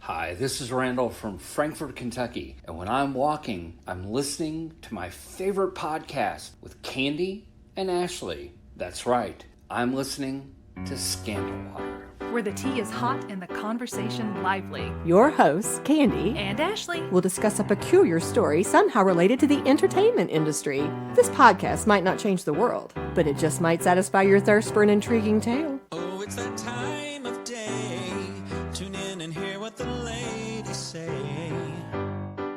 Hi, this is Randall from Frankfort, Kentucky, and when I'm walking, I'm listening to my favorite podcast with Candy and Ashley. That's right, I'm listening to Scandal Water, where the tea is hot and the conversation lively. Your hosts, Candy and Ashley, will discuss a peculiar story somehow related to the entertainment industry. This podcast might not change the world, but it just might satisfy your thirst for an intriguing tale. Oh, it's that time of day. Tune in and hear what the ladies say.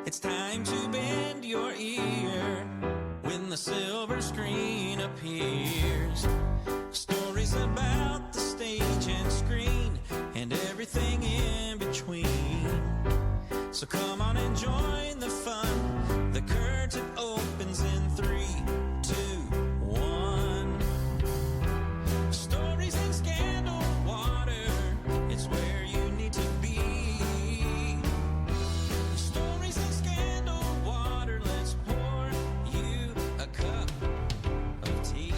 It's time to bend your ear when the silver screen appears. Stories about the stage and screen and everything in between. So come on and join the fun. The curtain opens in 3, 2, 1. Stories and scandal water, it's where you need to be. Stories and scandal water, let's pour you a cup of tea.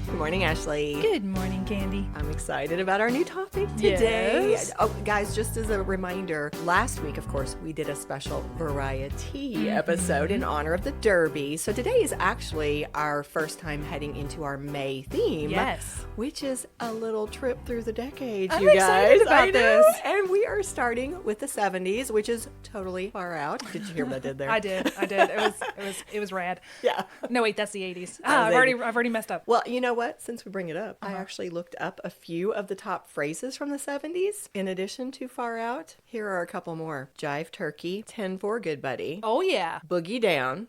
Good morning, Ashley. Good morning, Candy. I'm excited about our new topic today. Yes. Oh, guys, just as a reminder, last week, of course, we did a special variety episode in honor of the Derby. So today is actually our first time heading into our May theme. Yes. Which is a little trip through the decades, I'm you guys. excited about I know. this. And we are starting with the 70s, which is totally far out. Did you hear what I did there? I did. It was rad. Yeah. No, wait, that's the 80s. That was I've already messed up. Well, you know what? Since we bring it up, I actually looked up a few of the top phrases from the 70s. In addition to Far Out, here are a couple more. Jive Turkey, 10-4 Good Buddy, Oh yeah. Boogie Down,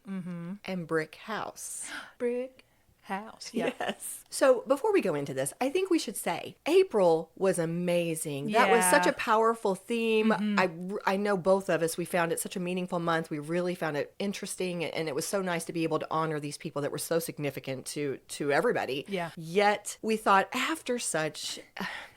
and Brick House. Brick house. Yeah. Yes. So before we go into this, I think we should say April was amazing. That was Yeah. such a powerful theme. I know both of us, we found it such a meaningful month. We really found it interesting, and it was so nice to be able to honor these people that were so significant to everybody. Yeah. Yet we thought after such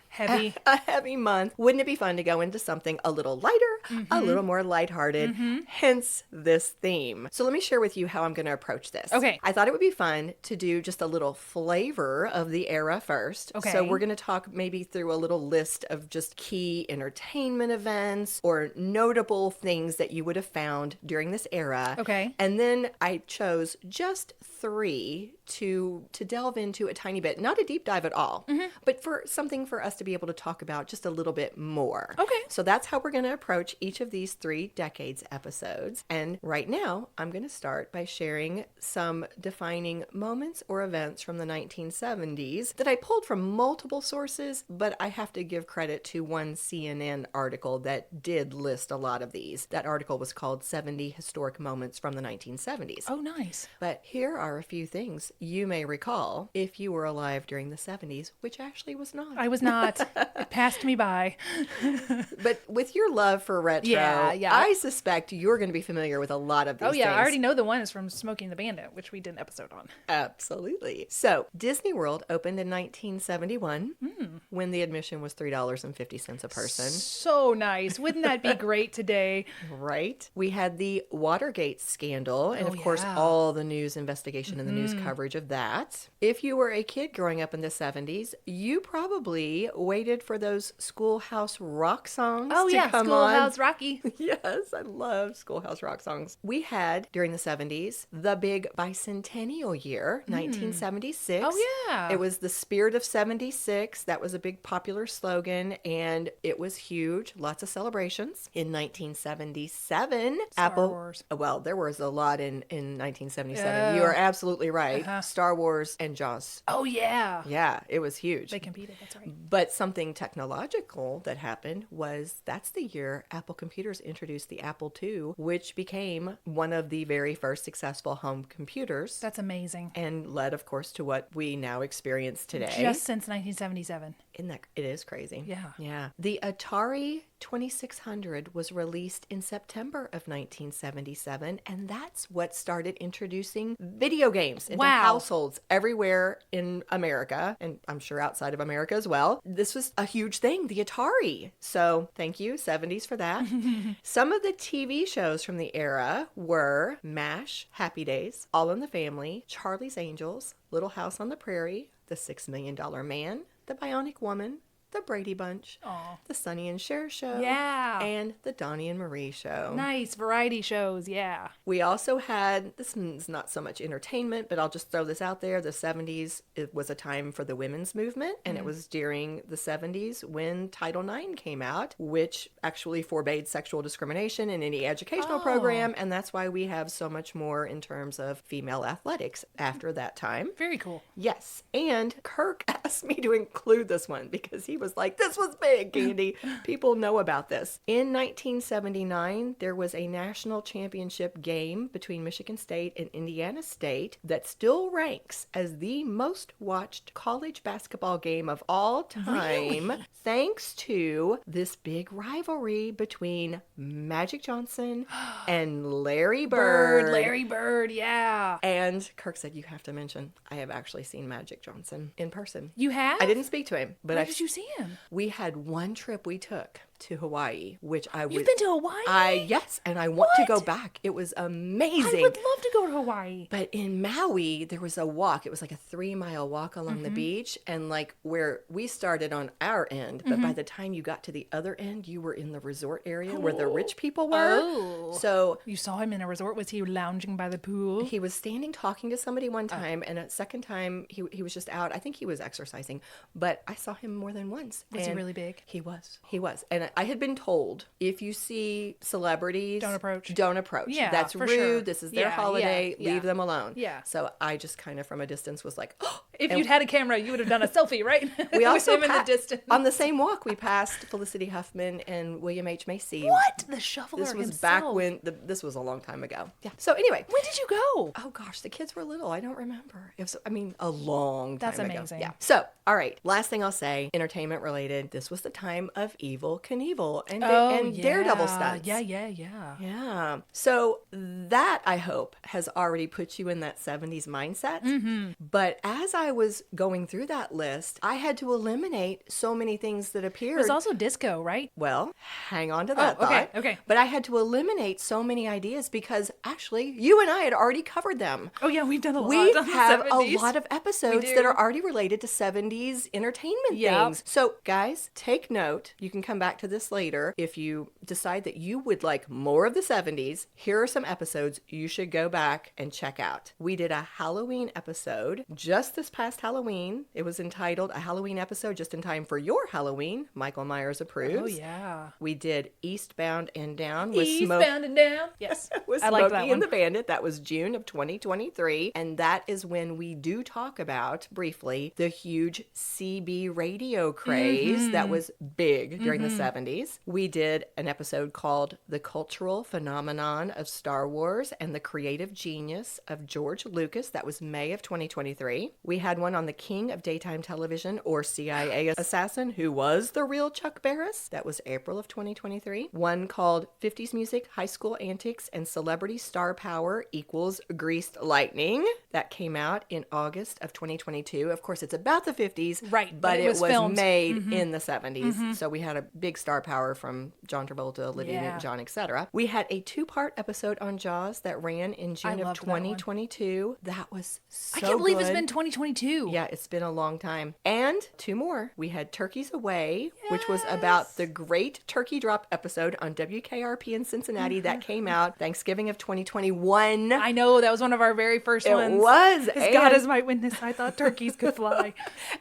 Heavy. a heavy month, wouldn't it be fun to go into something a little lighter, a little more lighthearted, hence this theme. So let me share with you how I'm going to approach this. Okay. I thought it would be fun to do just a little flavor of the era first. Okay. So we're going to talk maybe through a little list of just key entertainment events or notable things that you would have found during this era. Okay. And then I chose just 3 to delve into a tiny bit, not a deep dive at all, but for something for us to be able to talk about just a little bit more. Okay. So that's how we're going to approach each of these 3 decades episodes. And right now, I'm going to start by sharing some defining moments or events from the 1970s that I pulled from multiple sources, but I have to give credit to one CNN article that did list a lot of these. That article was called 70 Historic Moments from the 1970s. Oh, nice. But here are a few things you may recall if you were alive during the 70s, which actually was not. I was not. It passed me by. But with your love for retro, Yeah. I suspect you're going to be familiar with a lot of these Oh yeah, things. I already know the one is from Smokey and the Bandit, which we did an episode on. Absolutely. So Disney World opened in 1971 when the admission was $3.50 a person. So nice. Wouldn't that be great today? Right. We had the Watergate scandal, and Oh, of course, yeah. all the news investigation and the news coverage of that. If you were a kid growing up in the 70s, you probably waited for those Schoolhouse Rock songs Oh to yeah, come on. Schoolhouse Rocky. Yes, I love Schoolhouse Rock songs. We had, during the 70s, the big bicentennial year, 1976. Oh, yeah. It was the spirit of 76. That was a big popular slogan, and it was huge. Lots of celebrations. In 1977, Star Wars. Well, there was a lot in 1977. Yeah. You are absolutely right. Star Wars and Jaws. Oh yeah. Yeah, it was huge. They competed, that's right. But something technological that happened was that's the year Apple Computers introduced the Apple II, which became one of the very first successful home computers That's amazing. and led, of course, to what we now experience today. Just since 1977. Isn't that, it is crazy. Yeah. Yeah. The Atari 2600 was released in September of 1977, and that's what started introducing video games into Wow. households everywhere in America, and I'm sure outside of America as well. This was a huge thing, the Atari. So thank you, 70s, for that. Some of the TV shows from the era were MASH, Happy Days, All in the Family, Charlie's Angels, Little House on the Prairie, The $6 Million Man, The Bionic Woman, The the Brady Bunch, Aw. the Sonny and Cher Show, Yeah. and the Donnie and Marie Show. Nice variety shows. Yeah. We also had, this is not so much entertainment, but I'll just throw this out there. The 70s, it was a time for the women's movement, and it was during the 70s when Title IX came out, which actually forbade sexual discrimination in any educational program, and that's why we have so much more in terms of female athletics after that time. Very cool. Yes, and Kirk asked me to include this one because he was like, this was big, Candy. People know about this. In 1979, there was a national championship game between Michigan State and Indiana State that still ranks as the most watched college basketball game of all time, thanks to this big rivalry between Magic Johnson and Larry Bird. Larry Bird. Yeah. And Kirk said, you have to mention, I have actually seen Magic Johnson in person. You have? I didn't speak to him, but Where did you see him? we had one trip we took to Hawaii, which I would. You've been to Hawaii? Yes, and I want to go What? back. It was I amazing. would love to go to Hawaii. But in Maui, there was a walk. It was like a 3-mile walk along the beach. And like where we started on our end, but by the time you got to the other end, you were in the resort area where the rich people were. Oh. So You saw him in a resort. Was he lounging by the pool? he was standing talking to somebody one time, and a second time he was just out. I think he was exercising, but I saw him more than once. Was he and really big? He was. And I had been told, if you see celebrities, Don't approach. Don't approach. Yeah, That's for rude. sure. This is their Yeah, holiday. yeah. Leave them alone. Yeah. So I just kind of from a distance was like, oh. If And you'd had a camera, you would have done a selfie, right? we also With him in the pa- distance. on the same walk, we passed Felicity Huffman and William H. Macy. What? The shuffler This was himself. back when, this was a long time ago. Yeah. So anyway. When did you go? Oh gosh, the kids were little. I don't remember. It was, a long time That's ago. amazing. Yeah. So, all right. Last thing I'll say, entertainment related. This was the time of Evil Knievel and Daredevil stunts. Yeah. Yeah. So that, I hope, has already put you in that 70s mindset. Mm-hmm. But as I was going through that list, I had to eliminate so many things that appeared. There's also disco, right? Well, hang on to that okay, thought. okay. But I had to eliminate so many ideas because actually, you and I had already covered them. Oh, yeah, we've done a lot. We on the have a 70s. lot of episodes We do. that are already related to 70s entertainment Yep. things. So, guys, take note. You can come back to this later. If you decide that you would like more of the 70s, here are some episodes you should go back and check out. We did a Halloween episode just this past Halloween. It was entitled A Halloween Episode Just in Time for Your Halloween. Michael Myers approves. Oh, yeah. We did Eastbound and Down with Eastbound and down. Yes. with I Smokey like that one. and the Bandit. That was June of 2023. And that is when we do talk about, briefly, the huge CB radio craze that was big during the 70s. We did an episode called The Cultural Phenomenon of Star Wars and the Creative Genius of George Lucas. That was May of 2023. We had one on the King of Daytime Television, or CIA assassin, who was the real Chuck Barris. That was April of 2023. One called 50s Music, High School Antics, and Celebrity Star Power equals Greased Lightning. That came out in August of 2022. Of course, it's about the 50s, Right, but it was filmed. made in the 70s. So we had a big star power from John Travolta, Olivia Yeah. Newton-John, etc. We had a 2-part episode on Jaws that ran in June of loved that one. 2022. That was so I can't believe it's good. been 2022. Yeah, it's been a long time. And 2 more. We had Turkeys Away, which was about the great turkey drop episode on WKRP in Cincinnati that came out Thanksgiving of 2021. I know, that was one of our very first It ones. was. As God is my witness, I thought turkeys could fly.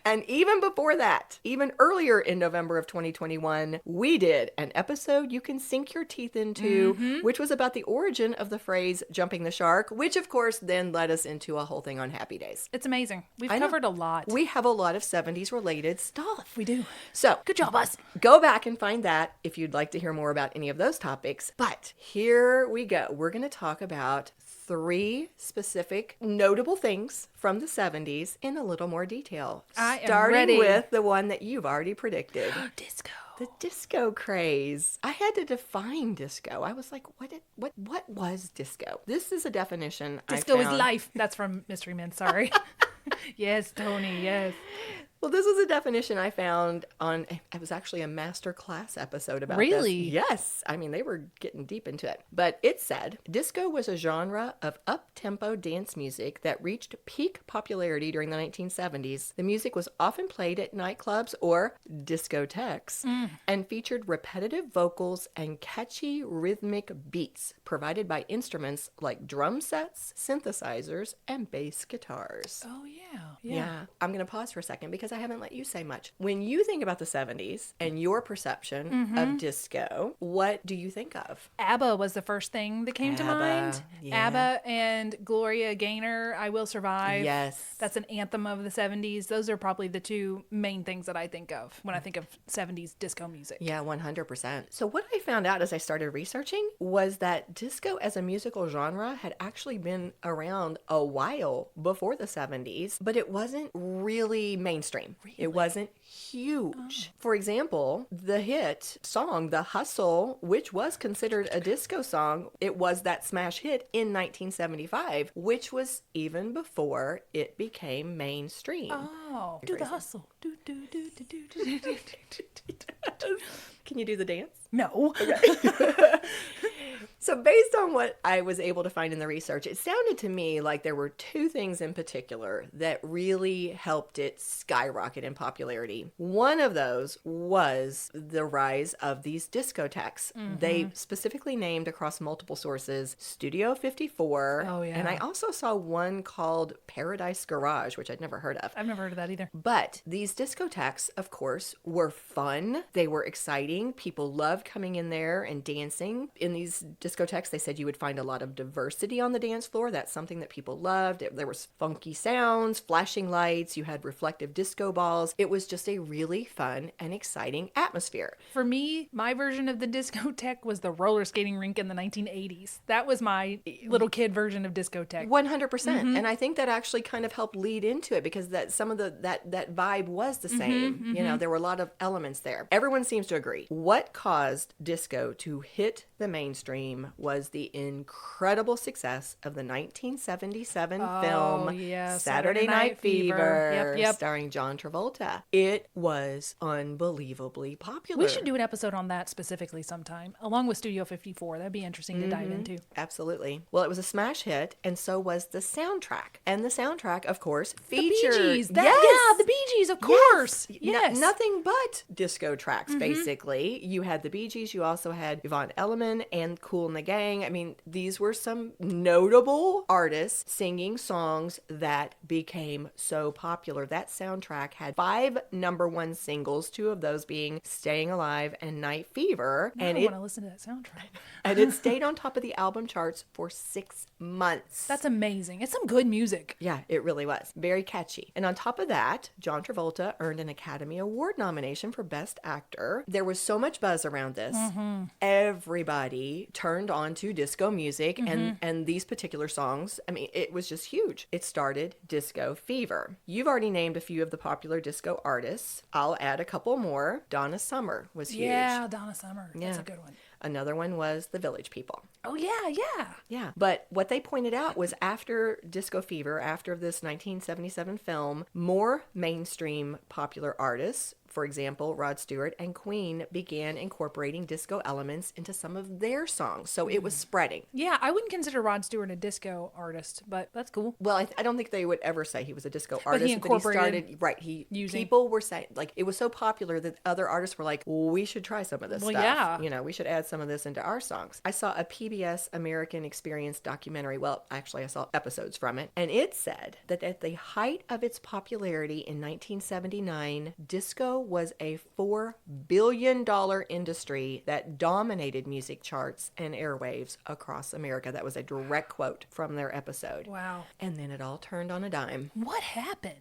And even before that, even earlier in November of 2021, we did an episode you can sink your teeth into, which was about the origin of the phrase jumping the shark, which of course then led us into a whole thing on Happy Days. It's amazing. We've I know. covered a lot. We have a lot of 70s related stuff. We do. So, Good job, us. go back and find that if you'd like to hear more about any of those topics. But here we go. We're going to talk about 3 specific notable things from the 70s in a little more detail. I am Starting ready. with the one that you've already predicted. Disco. The disco craze. I had to define disco. I was like, what was disco? This is a definition Disco I is found. life. That's from Mystery Men. Sorry. Yes, Tony. Yes. Well, this is a definition I found on, it was actually a master class episode about Really? this. Yes. I mean, they were getting deep into it. But it said, disco was a genre of up-tempo dance music that reached peak popularity during the 1970s. The music was often played at nightclubs or discotheques and featured repetitive vocals and catchy rhythmic beats provided by instruments like drum sets, synthesizers, and bass guitars. Oh, yeah. Yeah. I'm going to pause for a second because I haven't let you say much. When you think about the 70s and your perception of disco, what do you think of? ABBA was the first thing that came to ABBA, mind. yeah. ABBA and Gloria Gaynor, I Will Survive. Yes. That's an anthem of the 70s. Those are probably the two main things that I think of when I think of 70s disco music. Yeah, 100%. So what I found out as I started researching was that disco as a musical genre had actually been around a while before the 70s, but it wasn't really mainstream. It wasn't huge. For example, the hit song, The Hustle, which was considered a disco song, it was that smash hit in 1975, which was even before it became mainstream. Oh, do the hustle. Do, do, do, do, do, do, do, do. Can you do the dance? No. So based on what I was able to find in the research, it sounded to me like there were two things in particular that really helped it skyrocket in popularity. One of those was the rise of these discotheques. They specifically named across multiple sources Studio 54. Oh, yeah. And I also saw one called Paradise Garage, which I'd never heard of. I've never heard of that either. But these discotheques, of course, were fun. They were exciting. People loved coming in there and dancing. In these discotheques, they said you would find a lot of diversity on the dance floor. That's something that people loved. There was funky sounds, flashing lights. You had reflective disco balls. It was just a really fun and exciting atmosphere. For me, my version of the discotheque was the roller skating rink in the 1980s. That was my little kid version of discotheque. 100%. percent And I think that actually kind of helped lead into it because that some of that vibe was the same. You know, there were a lot of elements there. Everyone seems to agree. What caused disco to hit the mainstream was the incredible success of the 1977 film yeah, Saturday Night Fever, Yep. starring John Travolta. It was unbelievably popular. We should do an episode on that specifically sometime, along with Studio 54. That'd be interesting to dive into. Absolutely. Well, it was a smash hit, and so was the soundtrack. And the soundtrack, of course, featured... The Bee Gees. Yes! Yeah, the Bee Gees, of course. Yes. Nothing but disco tracks, basically. You had the Bee Gees. You also had Yvonne Elliman and Kool and the Gang. I mean, these were some notable artists singing songs that became so popular. That soundtrack had 5 #1 singles, 2 of those being Staying Alive and Night Fever. I And want to listen to that soundtrack. and it stayed on top of the album charts for 6 months. That's amazing. It's some good music. Yeah, it really was. Very catchy. And on top of that, John Travolta earned an Academy Award nomination for Best Actor. There was so much buzz around this. Everybody turned on to disco music and these particular songs. I mean, it was just huge. It started disco fever. You've already named a few of the popular disco artists. I'll add a couple more. Donna Summer was huge. Yeah, Donna Summer. That's Yeah. a good one. Another one was the Village People. Oh, yeah. Yeah. But what they pointed out was after Disco Fever, after this 1977 film, more mainstream popular artists, for example, Rod Stewart and Queen, began incorporating disco elements into some of their songs. So it was spreading. Yeah, I wouldn't consider Rod Stewart a disco artist, but that's cool. Well, I don't think they would ever say he was a disco But artist. he incorporated using- People were saying, like, it was so popular that other artists were like, we should try some of this Well, stuff. yeah. You know, we should add some of this into our songs. I saw a PBS American Experience documentary. Well, actually, I saw episodes from it. And it said that at the height of its popularity in 1979, disco was a $4 billion industry that dominated music charts and airwaves across America. That was a direct quote from their episode. Wow. And then it all turned on a dime. What happened?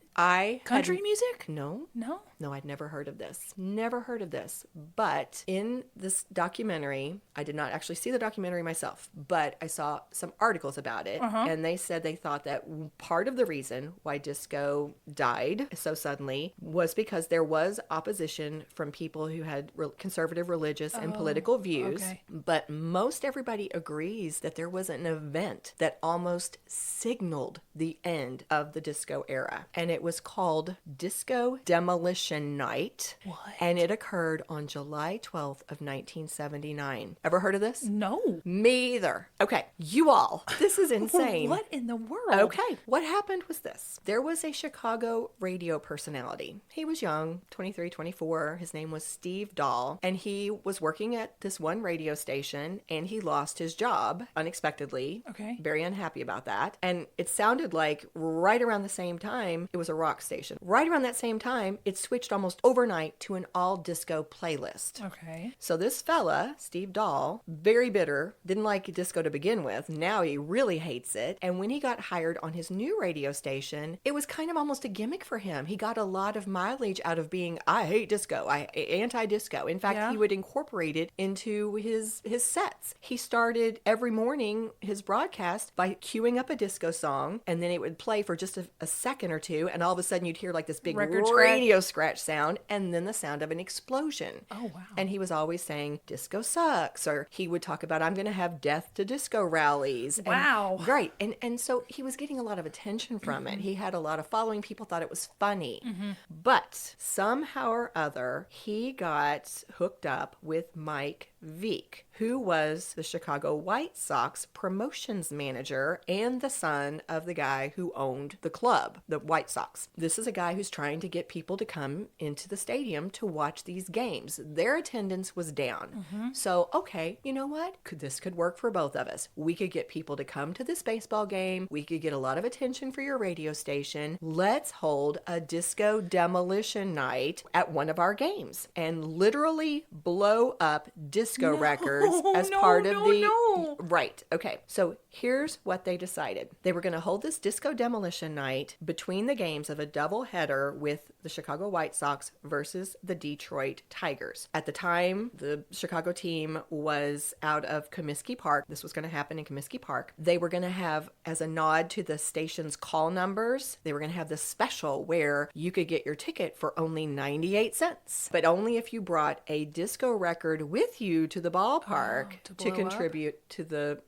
Country music? No. No? No, I'd never heard of this. Never heard of this. But in this documentary, I did not actually see the documentary myself, but I saw some articles about it. And they said they thought that part of the reason why disco died so suddenly was because there was opposition from people who had conservative religious and political views. okay. But most everybody agrees that there was an event that almost signaled the end of the disco era. And it was called Disco Demolition Night. What? And it occurred on July 12th of 1979. Ever heard of this? No. Me either. Okay, you all. This is insane. What in the world? Okay, what happened was this. There was a Chicago radio personality. He was young, 23, 24. His name was Steve Dahl, and he was working at this one radio station, and he lost his job unexpectedly. Okay. Very unhappy about that. And it sounded like right around the same time, it was a rock station. Right around that same time, it switched almost overnight to an all-disco playlist. Okay. So this fella, Steve Dahl, very bitter, didn't like disco to begin with. Now he really hates it. And when he got hired on his new radio station, it was kind of almost a gimmick for him. He got a lot of mileage out of being, I hate disco, anti-disco. In fact, he would incorporate it into his sets. He started every morning his broadcast by queuing up a disco song, and then it would play for just a second or two, and all of a sudden you'd hear like this big Record radio scratch sound, and then the sound of an explosion. Oh, wow. And he was always saying, disco sucks, or he would talk about, I'm going to have death to disco rallies. Wow. Right. And so he was getting a lot of attention from it. He had a lot of following. People thought it was funny. But somehow or other, he got hooked up with Mike Veek, who was the Chicago White Sox promotions manager and the son of the guy who owned the club, the White Sox. This is a guy who's trying to get people to come into the stadium to watch these games. Their attendance was down. So, okay, you know what? This could work for both of us. We could get people to come to this baseball game. We could get a lot of attention for your radio station. Let's hold a disco demolition night at one of our games and literally blow up disco records as part of the... Right. Okay. So here's what they decided. They were going to hold this disco demolition night between the games of a doubleheader with the Chicago White Sox versus the Detroit Tigers. At the time, the Chicago team was out of Comiskey Park. This was going to happen in Comiskey Park. They were going to have, as a nod to the station's call numbers, they were going to have this special where you could get your ticket for only 98 cents, but only if you brought a disco record with you to the ballpark to contribute to the,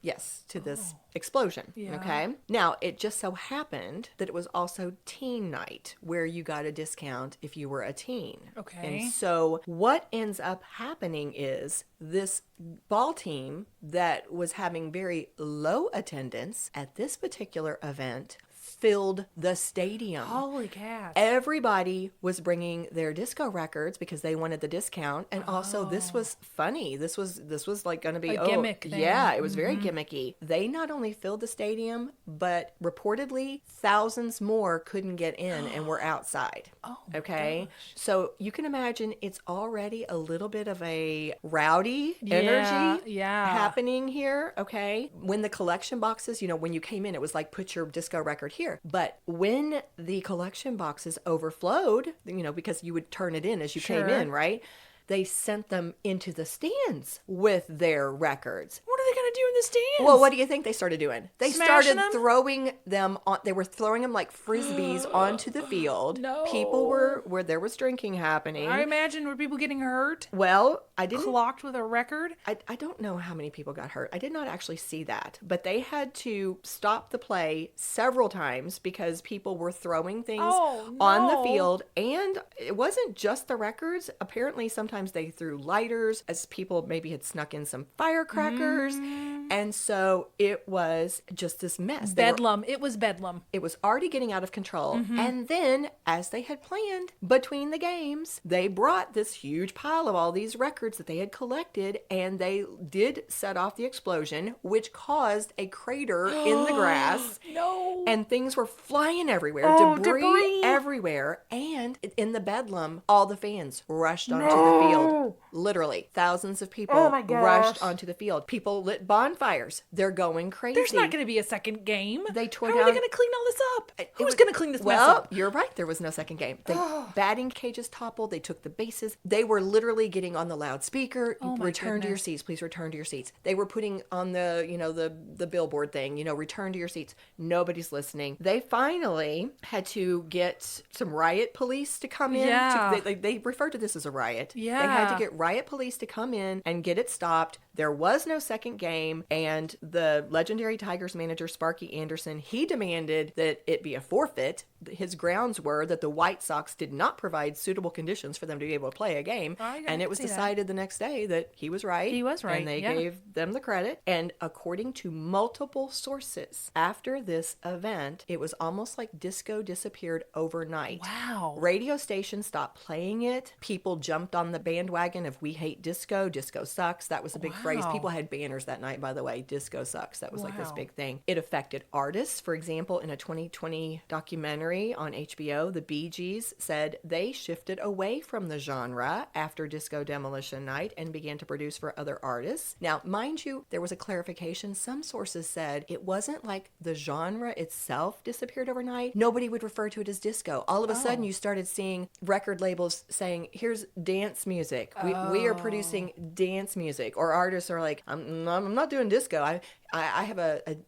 to this explosion. Yeah. Okay. Now, it just so happened that it was also teen night where you got a discount if you were a teen. Okay. And so what ends up happening is this ball team that was having very low attendance at this particular event filled the stadium. Holy cats. Everybody was bringing their disco records because they wanted the discount. And also this was funny. This was like going to be a gimmick thing. Yeah, it was very gimmicky. They not only filled the stadium, but reportedly thousands more couldn't get in and were outside. Oh, okay. gosh. So you can imagine it's already a little bit of a rowdy energy happening here. Okay. When the collection boxes, when you came in, it was like, put your disco record here. But when the collection boxes overflowed, because you would turn it in as you came in, right? They sent them into the stands with their records. What are they going to do in the stands? Well, what do you think they started doing? They Smashing started them? throwing them on. They were throwing them like frisbees onto the field. No. People were where there was drinking happening. I imagine, were people getting hurt? Well, I didn't. Clocked with a record? I don't know how many people got hurt. I did not actually see that. But they had to stop the play several times because people were throwing things on the field. And it wasn't just the records. Apparently, sometimes they threw lighters as people maybe had snuck in some firecrackers. And so it was just this mess. Bedlam. It was bedlam. It was already getting out of control. And then, as they had planned, between the games, they brought this huge pile of all these records that they had collected, and they did set off the explosion, which caused a crater in the grass. No. And things were flying everywhere. Debris everywhere. And in the bedlam, all the fans rushed onto the field. Literally, thousands of people rushed onto the field. People lit bonfires bonfires. They're going crazy. There's not going to be a second game. They tore How down... are they going to clean all this up? Who's going to clean this mess up? Well, you're right. There was no second game. The batting cages toppled. They took the bases. They were literally getting on the loudspeaker. Oh, my return to your goodness. seats. Please return to your seats. They were putting on the, the billboard thing, return to your seats. Nobody's listening. They finally had to get some riot police to come in. Yeah. They referred to this as a riot. Yeah. They had to get riot police to come in and get it stopped. There was no second game, and the legendary Tigers manager, Sparky Anderson, he demanded that it be a forfeit. His grounds were that the White Sox did not provide suitable conditions for them to be able to play a game. And it was decided the next day that he was right. He was right, And they yeah. gave them the credit. And according to multiple sources, after this event, it was almost like disco disappeared overnight. Wow. Radio stations stopped playing it. People jumped on the bandwagon of "We hate disco. Disco sucks." That was a big phrase. People had banners that night, by the way. "Disco sucks." That was like this big thing. It affected artists. For example, in a 2020 documentary on HBO, the Bee Gees said they shifted away from the genre after Disco Demolition Night and began to produce for other artists. Now, mind you, there was a clarification. Some sources said it wasn't like the genre itself disappeared overnight. Nobody would refer to it as disco. All of a sudden, you started seeing record labels saying, "Here's dance music. We are producing dance music." Or artists are like, I'm not doing disco. I have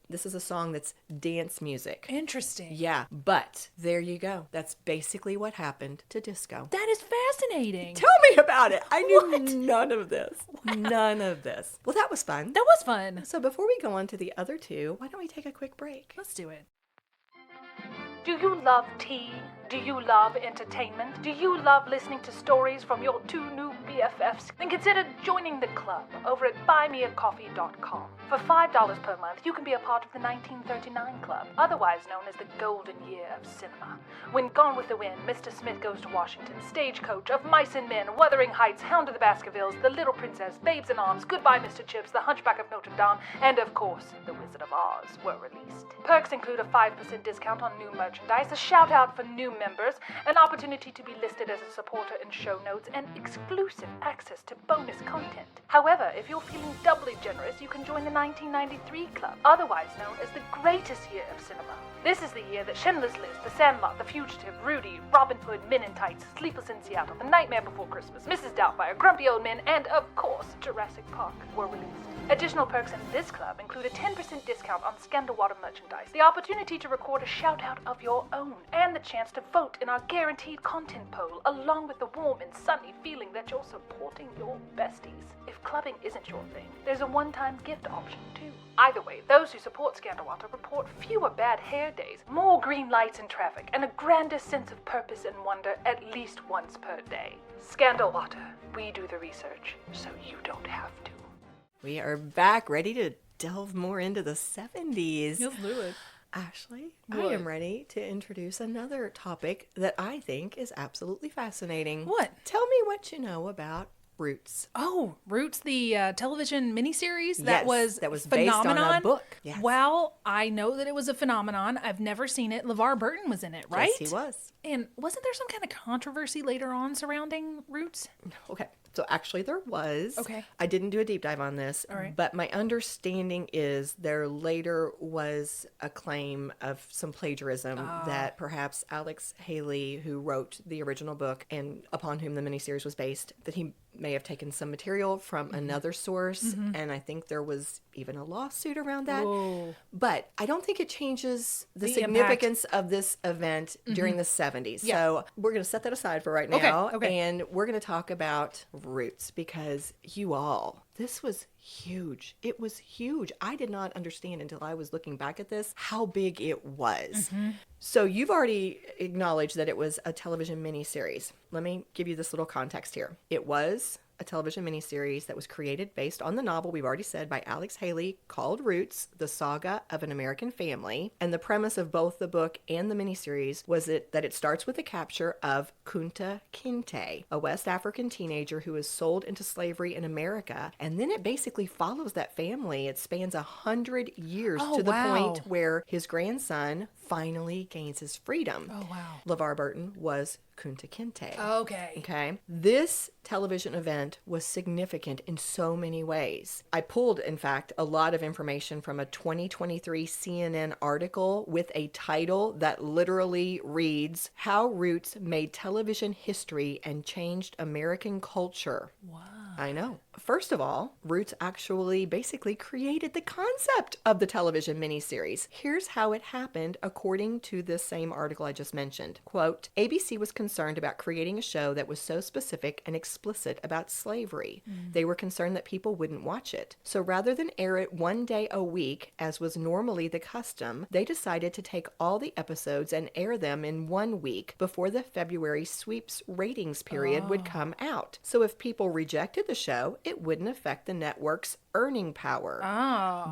this is a song that's dance music. Interesting. Yeah, but there you go. That's basically what happened to disco. That is fascinating. Tell me about it. I knew none of this. Wow. None of this. Well, that was fun. That was fun. So before we go on to the other two, why don't we take a quick break? Let's do it. Do you love tea? Do you love entertainment? Do you love listening to stories from your two new BFFs? Then consider joining the club over at buymeacoffee.com. For $5 per month, you can be a part of the 1939 Club, otherwise known as the Golden Year of Cinema. When Gone with the Wind, Mr. Smith Goes to Washington, Stagecoach, Of Mice and Men, Wuthering Heights, Hound of the Baskervilles, The Little Princess, Babes in Arms, Goodbye Mr. Chips, The Hunchback of Notre Dame, and of course, The Wizard of Oz were released. Perks include a 5% discount on new merchandise, a shout out for new members, an opportunity to be listed as a supporter in show notes, and exclusive access to bonus content. However, if you're feeling doubly generous, you can join the 1993 Club, otherwise known as the greatest year of cinema. This is the year that Schindler's List, The Sandlot, The Fugitive, Rudy, Robin Hood, Men in Tights, Sleepless in Seattle, The Nightmare Before Christmas, Mrs. Doubtfire, Grumpy Old Men, and of course, Jurassic Park were released. Additional perks in this club include a 10% discount on Scandal Water merchandise, the opportunity to record a shout-out of your own, and the chance to vote in our guaranteed content poll, along with the warm and sunny feeling that you're supporting your besties. If clubbing isn't your thing, there's a one-time gift option too. Either way, those who support Scandal Water report fewer bad hair days, more green lights in traffic, and a grander sense of purpose and wonder at least once per day. Scandal Water, we do the research, so you don't have to. We are back, ready to delve more into the 70s. Let's do it. Ashley, What? I am ready to introduce another topic that I think is absolutely fascinating. What? Tell me what you know about Roots. Oh, Roots, the television miniseries Yes, that was based on a phenomenon. book. Yes. Well, I know that it was a phenomenon. I've never seen it. LeVar Burton was in it, right? Yes, he was. And wasn't there some kind of controversy later on surrounding Roots? Okay. So actually there was. Okay. I didn't do a deep dive on this. All right. But my understanding is there later was a claim of some plagiarism that perhaps Alex Haley, who wrote the original book and upon whom the miniseries was based, that he may have taken some material from another source. And I think there was even a lawsuit around that. Whoa. But I don't think it changes the The significance of this event during the 70s. Yeah. So we're going to set that aside for right now. Okay. And we're going to talk about Roots because this was huge. It was huge. I did not understand until I was looking back at this how big it was. So you've already acknowledged that it was a television miniseries. Let me give you this little context here. It was a television miniseries that was created based on the novel we've already said by Alex Haley called Roots, The Saga of an American Family. And the premise of both the book and the miniseries was that it starts with the capture of Kunta Kinte, a West African teenager who is sold into slavery in America. And then it basically follows that family. It spans 100 years to the wow. point where his grandson finally gains his freedom. Oh, wow. LeVar Burton was Kunta Kinte. Okay. Okay. This television event was significant in so many ways. I pulled, in fact, a lot of information from a 2023 CNN article with a title that literally reads, How Roots Made Television History and Changed American Culture. Wow. I know. First of all, Roots actually basically created the concept of the television miniseries. Here's how it happened, according to this same article I just mentioned. Quote, ABC was concerned about creating a show that was so specific and explicit about slavery. They were concerned that people wouldn't watch it. So rather than air it one day a week, as was normally the custom, they decided to take all the episodes and air them in 1 week before the February sweeps ratings period would come out. So if people rejected the show, it wouldn't affect the network's earning power.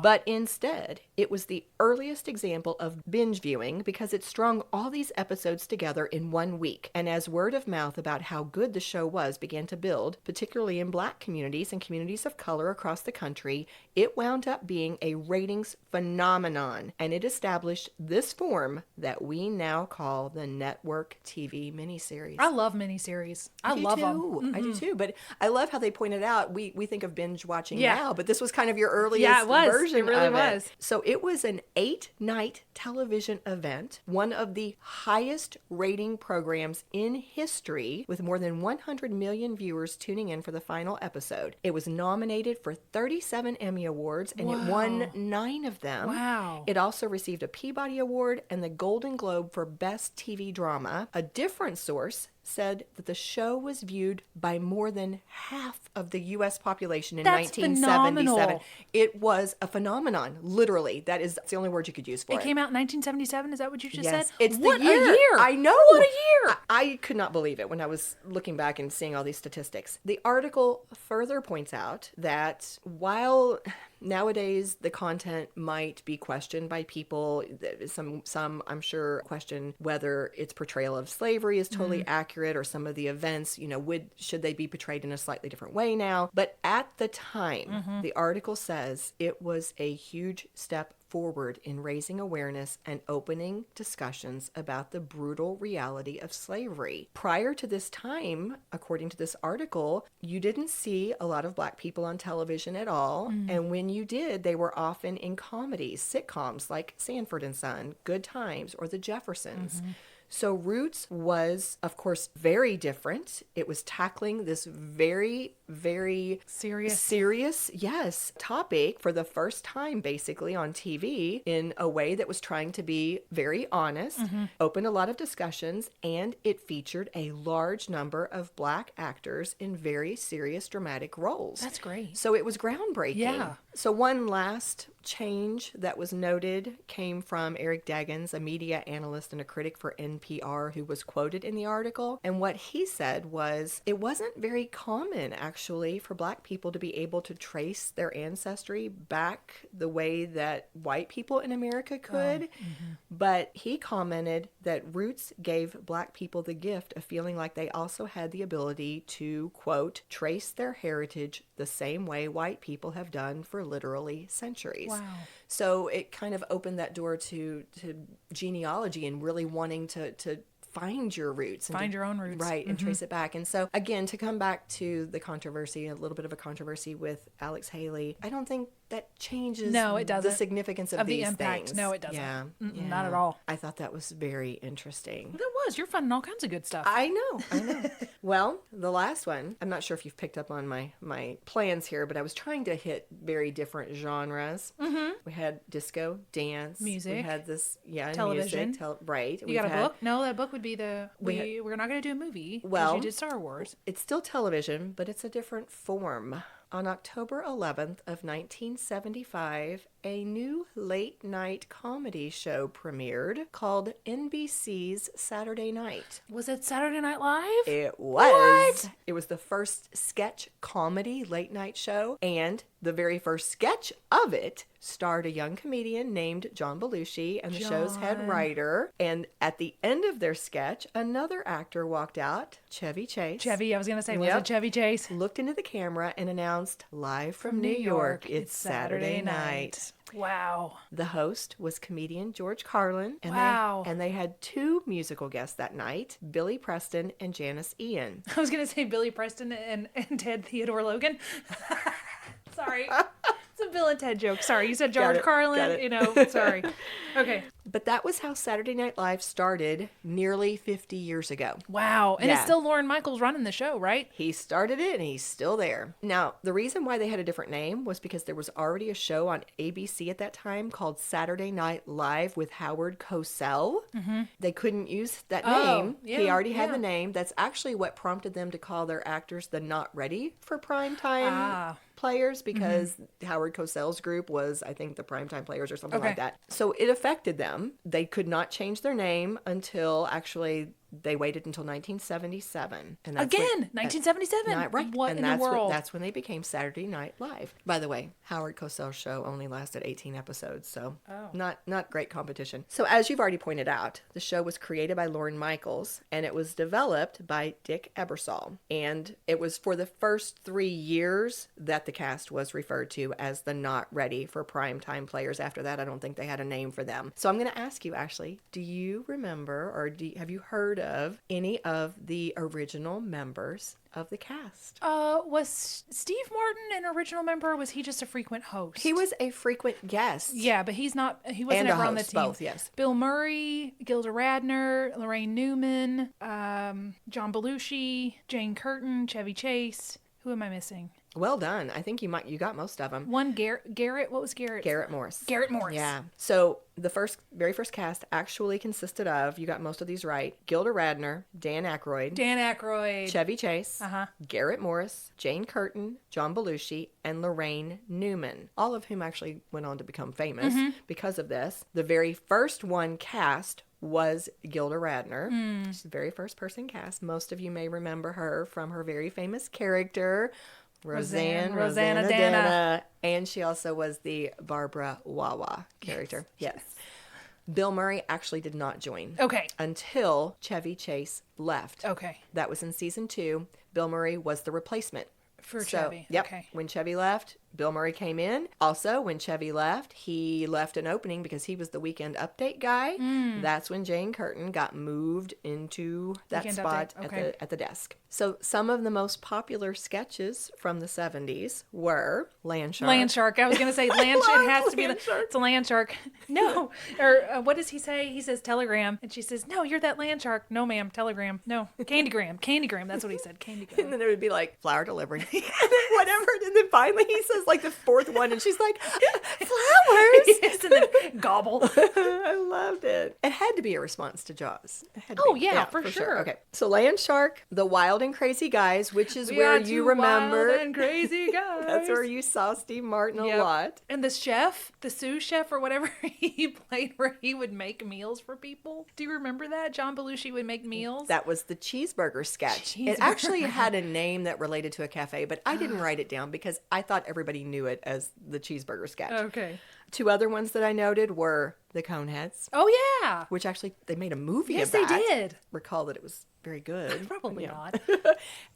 But instead, it was the earliest example of binge viewing because it strung all these episodes together in 1 week. And as word of mouth about how good the show was began to build, particularly in Black communities and communities of color across the country, it wound up being a ratings phenomenon. And it established this form that we now call the network TV miniseries. I love miniseries. I love them. I do too. But I love how they pointed out, we think of binge watching now, but this was kind of your earliest version it really of was. it. So it was an 8-night television event, one of the highest rating programs in history, with more than 100 million viewers tuning in for the final episode. It was nominated for 37 Emmy Awards, and it won 9 of them. Wow. It also received a Peabody Award and the Golden Globe for Best TV Drama. A different source said that the show was viewed by more than half of the U.S. population in That's 1977. phenomenal. It was a phenomenon, literally. That's the only word you could use for it. It came out in 1977. Is that what you just Yes. said? It's What the year. a year. I know. What a year. I could not believe it when I was looking back and seeing all these statistics. The article further points out that while nowadays the content might be questioned by people, some I'm sure question whether its portrayal of slavery is totally accurate, or some of the events, should they be portrayed in a slightly different way now. But at the time, the article says it was a huge step forward in raising awareness and opening discussions about the brutal reality of slavery. Prior to this time, according to this article, you didn't see a lot of Black people on television at all. And when you did, they were often in comedies, sitcoms like Sanford and Son, Good Times, or The Jeffersons. So Roots was, of course, very different. It was tackling this very, very serious, yes, topic for the first time, basically, on TV in a way that was trying to be very honest, open a lot of discussions, and it featured a large number of Black actors in very serious, dramatic roles. That's great. So it was groundbreaking. Yeah. So one last change that was noted came from Eric Deggans, a media analyst and a critic for NPR, who was quoted in the article. And what he said was, it wasn't very common, actually, for Black people to be able to trace their ancestry back the way that white people in America could. But he commented that Roots gave Black people the gift of feeling like they also had the ability to, quote, trace their heritage the same way white people have done for literally centuries. Wow. So it kind of opened that door to genealogy and really wanting to find your roots. Find your own roots. Right, and trace it back. And so, again, to come back to the controversy, a little bit of a controversy with Alex Haley, I don't think that changes No, it doesn't. the significance of these the impact. things. No, it doesn't. Yeah, Not at all. I thought that was very interesting. That was. You're finding all kinds of good stuff. I know. Well, the last one, I'm not sure if you've picked up on my plans here, but I was trying to hit very different genres. We had disco, dance. Music. We had this, Television. music. Right. You got a book? No, that book would be we're not going to do a movie. Well, you did Star Wars. It's still television, but it's a different form. On October 11th of 1975, a new late-night comedy show premiered called NBC's Saturday Night. Was it Saturday Night Live? It was. What? It was the first sketch comedy late-night show, and The very first sketch of it starred a young comedian named John Belushi and the show's head writer. And at the end of their sketch, another actor walked out, Chevy Chase. Chevy, I was going to say, was it Chevy Chase? Looked into the camera and announced, live from New York, it's Saturday night. Wow. The host was comedian George Carlin. And Wow. And they had two musical guests that night, Billy Preston and Janice Ian. I was going to say Billy Preston and Ted Theodore Logan. Sorry. It's a Bill and Ted joke. Sorry. You said George Carlin. You know, sorry. Okay. But that was how Saturday Night Live started nearly 50 years ago. Wow. And Yeah. it's still Lorne Michaels running the show, right? He started it and he's still there. Now, the reason why they had a different name was because there was already a show on ABC at that time called Saturday Night Live with Howard Cosell. Mm-hmm. They couldn't use that name. Yeah, He already had the name. That's actually what prompted them to call their actors the not ready for primetime players, because Howard Cosell's group was, I think, the primetime players or something like that. So it affected them. They could not change their name until actually they waited until 1977. And that's Again, 1977. right. What and in that's the world? That's when they became Saturday Night Live. By the way, Howard Cosell's show only lasted 18 episodes, so not great competition. So as you've already pointed out, the show was created by Lorne Michaels, and it was developed by Dick Ebersol. And it was for the first 3 years that the cast was referred to as the not ready for primetime players. After that, I don't think they had a name for them. So I'm going to ask you, Ashley, do you remember or have you heard of any of the original members of the cast? Was Steve Martin an original member, or was he just a frequent host? He was a frequent guest. Yeah, but he wasn't And a ever on the host, team. both, yes. Bill Murray, Gilda Radner, Lorraine Newman, John Belushi, Jane Curtin, Chevy Chase. Who am I missing? Well done. I think you got most of them. One Garrett. What was Garrett? Garrett Morris. Garrett Morris. Yeah. So the very first cast actually consisted of, you got most of these right, Gilda Radner, Dan Aykroyd, Chevy Chase, Garrett Morris, Jane Curtin, John Belushi, and Lorraine Newman, all of whom actually went on to become famous because of this. The very first one cast was Gilda Radner. She's the very first person cast. Most of you may remember her from her very famous character, Rosanna Dana. And she also was the Barbara Wawa character. Yes. Bill Murray actually did not join. Okay. Until Chevy Chase left. Okay. That was in season 2. Bill Murray was the replacement. For Chevy. Yep. Okay. When Chevy left, Bill Murray came in. Also, when Chevy left, he left an opening because he was the Weekend Update guy. That's when Jane Curtin got moved into that Weekend spot Update. at the desk. So some of the most popular sketches from the 70s were Land Shark. Land Shark. I was going to say Land Shark. It has to be it's a Land Shark. No. Or what does he say? He says telegram. And she says, no, you're that Land Shark. No, ma'am. Telegram. No. Candygram. Candygram. That's what he said. Candygram. And then it would be like flower delivery. And then whatever. And then finally he says like the fourth one and she's like, flowers. Yes, and then gobble. I loved it. It had to be a response to Jaws. It had to Oh, be. yeah, for sure. Okay. So Land Shark, the Wild and Crazy Guys, which is We where are you two remember. wild and crazy guys. That's where you saw Steve Martin a Yep. lot. And the chef, the sous chef or whatever he played, where he would make meals for people. Do you remember that? John Belushi would make meals. That was the cheeseburger sketch. It actually had a name that related to a cafe, but I didn't write it down because I thought everybody knew it as the cheeseburger sketch. Okay. Two other ones that I noted were the Coneheads, Oh, yeah. which actually they made a movie Yes, about. they did. Recall that it was very good. Probably Yeah. not.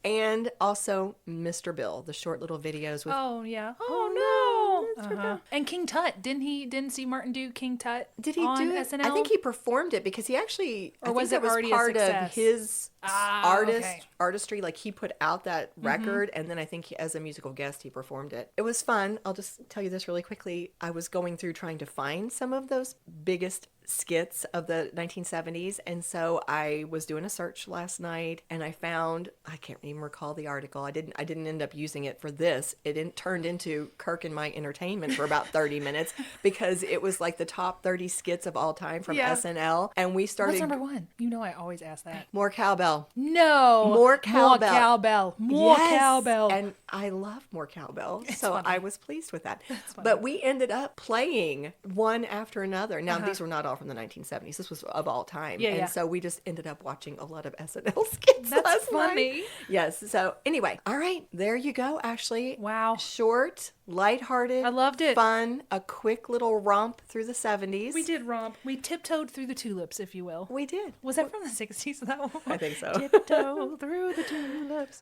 And also Mr. Bill, the short little videos with. Oh, yeah. Oh, no. And King Tut. Didn't see Martin do King Tut Did he on do it? SNL? I think he performed it because he actually. Or I was think it that was already a part of success? his okay. artistry. Like he put out that record, and then I think as a musical guest he performed it. It was fun. I'll just tell you this really quickly. I was going through trying to find some of those biggest skits of the 1970s, and so I was doing a search last night and I found, I can't even recall the article. I didn't end up using it for this. It turned into Kirk and My Entertainment for about 30 minutes because it was like the top 30 skits of all time from SNL, and we started. What's number one? You know I always ask that. More cowbell. No. More cowbell. More cowbell. More Yes. cowbell. And I love more cowbell. So funny. I was pleased with that. But we ended up playing one after another. Now, these were not all SNL from the 1970s. This was of all time. Yeah, and yeah. so we just ended up watching a lot of SNL skits That's last funny. night. Yes. So anyway, all right, there you go, Ashley. Wow. Short, lighthearted. I loved it. Fun, a quick little romp through the 70s. We did romp. We tiptoed through the tulips, if you will. We did. Was that from the 60s? That one? I think so. Tiptoe through the tulips.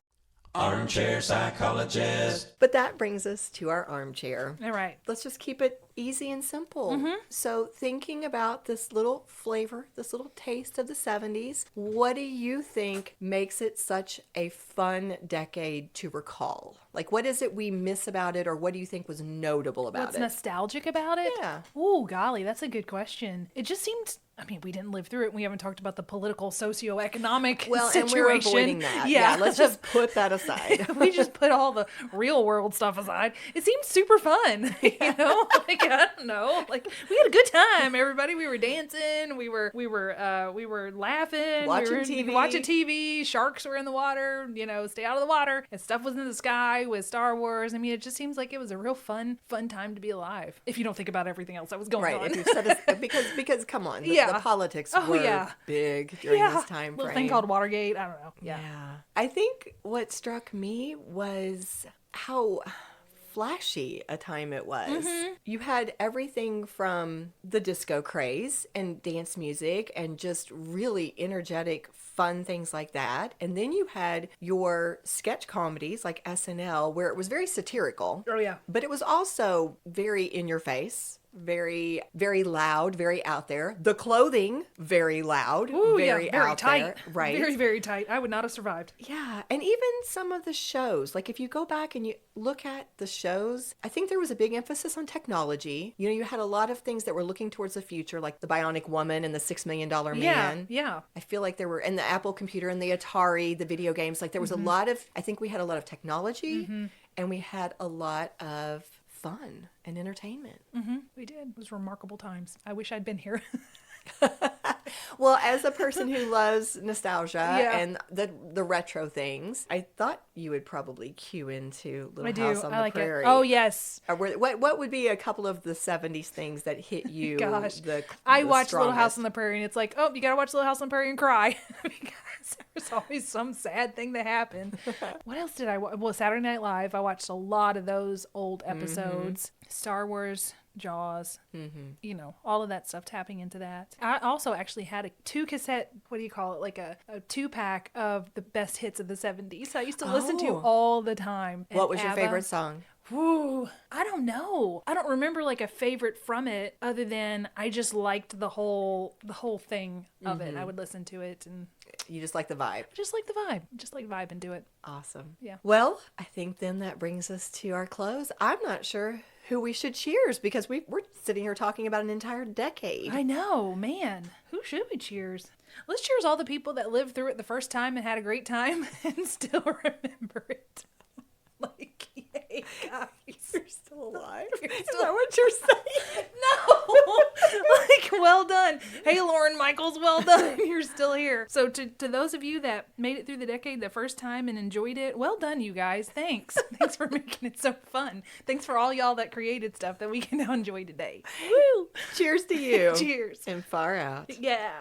Armchair psychologist. But that brings us to our armchair. All right. Let's just keep it easy and simple. So thinking about this little flavor, this little taste of the 70s, what do you think makes it such a fun decade to recall? Like, what is it we miss about it, or what do you think was notable about What's it? nostalgic about it? Yeah. Ooh, golly, that's a good question. It just seemed, I mean, we didn't live through it. We haven't talked about the political, socioeconomic Well, situation. and we're avoiding that. Yeah, let's just put that aside. We just put all the real world stuff aside. It seemed super fun, you know? Like, I don't know. Like, we had a good time, everybody. We were dancing. We were laughing. Watching TV. Sharks were in the water. You know, stay out of the water. And stuff was in the sky with Star Wars. I mean, it just seems like it was a real fun time to be alive. If you don't think about everything else that was going on. Right. If you said it, because come on, the politics were big during this time frame. Little thing called Watergate. I don't know. Yeah. I think what struck me was how flashy a time it was. You had everything from the disco craze and dance music and just really energetic, fun things like that. And then you had your sketch comedies like SNL, where it was very satirical. Oh, yeah. But it was also very in your face. Very, very loud, very out there. The clothing, very loud, Ooh, very out tight. there. Right. Very, very tight. I would not have survived. Yeah. And even some of the shows, like if you go back and you look at the shows, I think there was a big emphasis on technology. You know, you had a lot of things that were looking towards the future, like the Bionic Woman and the $6 Million Man. Yeah. I feel like there were, and the Apple computer and the Atari, the video games, like there was a lot of, I think we had a lot of technology and we had a lot of fun and entertainment. We did. It was remarkable times. I wish I'd been here. Well, as a person who loves nostalgia Yeah. and the retro things, I thought you would probably cue into Little I do. House on I the like Prairie. it. Oh, yes. Or what would be a couple of the 70s things that hit you? Gosh. the I watched Little House strongest? on the Prairie, and it's like, oh, you gotta watch Little House on the Prairie and cry. Because there's always some sad thing that happened. What else did I watch? Well, Saturday Night Live. I watched a lot of those old episodes. Star Wars, Jaws, you know, all of that stuff, tapping into that. I also actually had a 2-cassette, what do you call it, like a 2-pack of the best hits of the 70s. I used to listen to all the time. And What was your ABBA. favorite song? Ooh, I don't know. I don't remember like a favorite from it other than I just liked the whole thing of it. I would listen to it and You just like the vibe. just like the vibe. Just like vibe and do it. Awesome. Yeah. Well, I think then that brings us to our close. I'm not sure who we should cheers because we're sitting here talking about an entire decade. I know, man. Who should we cheers? Let's cheers all the people that lived through it the first time and had a great time and still remember it. Like, yay, guys. You're still alive. You're Is still- that what you're saying? No! Like, well done. Hey, Lauren Michaels, well done. You're still here. So to those of you that made it through the decade the first time and enjoyed it, well done, you guys. Thanks. Thanks for making it so fun. Thanks for all y'all that created stuff that we can now enjoy today. Woo! Cheers to you. Cheers. And far out. Yeah.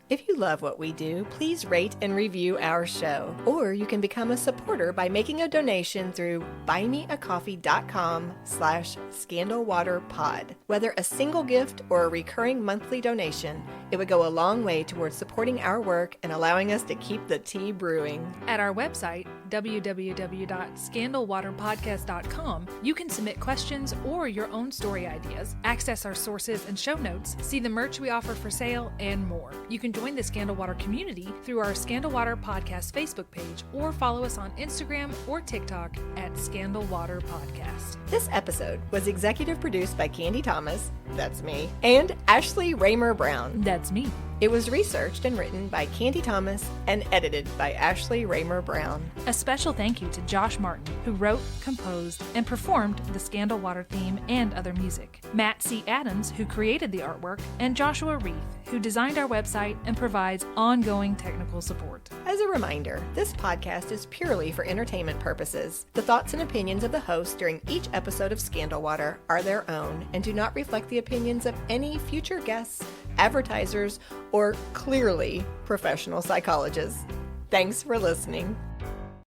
If you love what we do, please rate and review our show. Or you can become a supporter by making a donation through buymeacoffee.com/scandalwaterpod. Whether a single gift or a recurring monthly donation, it would go a long way towards supporting our work and allowing us to keep the tea brewing. At our website, www.scandalwaterpodcast.com, you can submit questions or your own story ideas, access our sources and show notes, see the merch we offer for sale, and more. You can join the Scandal Water community through our Scandal Water Podcast Facebook page or follow us on Instagram or TikTok at Scandal Water Podcast. This episode was executive produced by Candy Thomas, that's me, and Ashley Raymer Brown. That's me. It was researched and written by Candy Thomas and edited by Ashley Raymer Brown. A special thank you to Josh Martin, who wrote, composed, and performed the Scandal Water theme and other music, Matt C. Adams, who created the artwork, and Joshua Reith, who designed our website and provides ongoing technical support. As a a reminder, this podcast is purely for entertainment purposes. The thoughts and opinions of the hosts during each episode of Scandal Water are their own and do not reflect the opinions of any future guests, advertisers, or clearly professional psychologists. Thanks for listening.